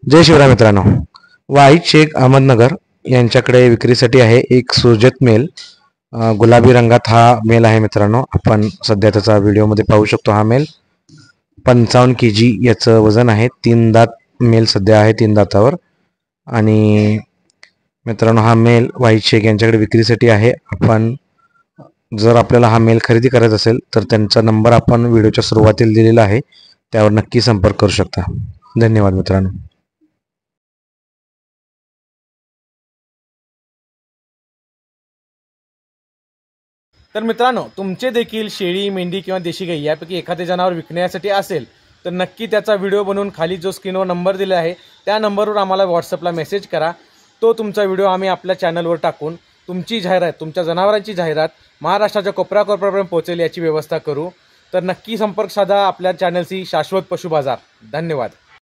जय शिवराय मित्रांनो, वाईद शेख अहमदनगर यांच्याकडे विक्रीसाठी आहे एक सुरजत मेल. गुलाबी रंगात हा मेल आहे मित्रांनो. आपण सध्या त्याचा व्हिडिओमध्ये पाहू शकतो. हा मेल 55 kg याचं वजन आहे. 3 दात मेल सध्या आहे, 3 दातावर. आणि मित्रांनो, हा मेल वाईद शेख यांच्याकडे विक्रीसाठी आहे. आपण जर आपल्याला हा मेल खरेदी करायचा असेल तर त्यांचा नंबर आपण व्हिडिओच्या सुरुवातीला दिलेला आहे, त्यावर नक्की संपर्क करू शकता. धन्यवाद मित्रांनो. तर मित्रांनो, तुमचे देखील शेळी, मेंढी किंवा देशी गाई यापैकी एखादे जनावर विकण्यासाठी असेल तर नक्की त्याचा व्हिडिओ बनवून खाली जो स्क्रीनवर नंबर दिला आहे त्या नंबरवर आम्हाला व्हॉट्सअपला मेसेज करा. तो तुमचा व्हिडिओ आम्ही आपल्या चॅनलवर टाकून तुमची जाहिरात, तुमच्या जनावरांची जाहिरात महाराष्ट्राच्या कोपऱ्याकोपऱ्यापर्यंत पोहोचेल याची व्यवस्था करू. तर नक्की संपर्क साधा आपल्या चॅनलशी शाश्वत पशु बाजार. धन्यवाद.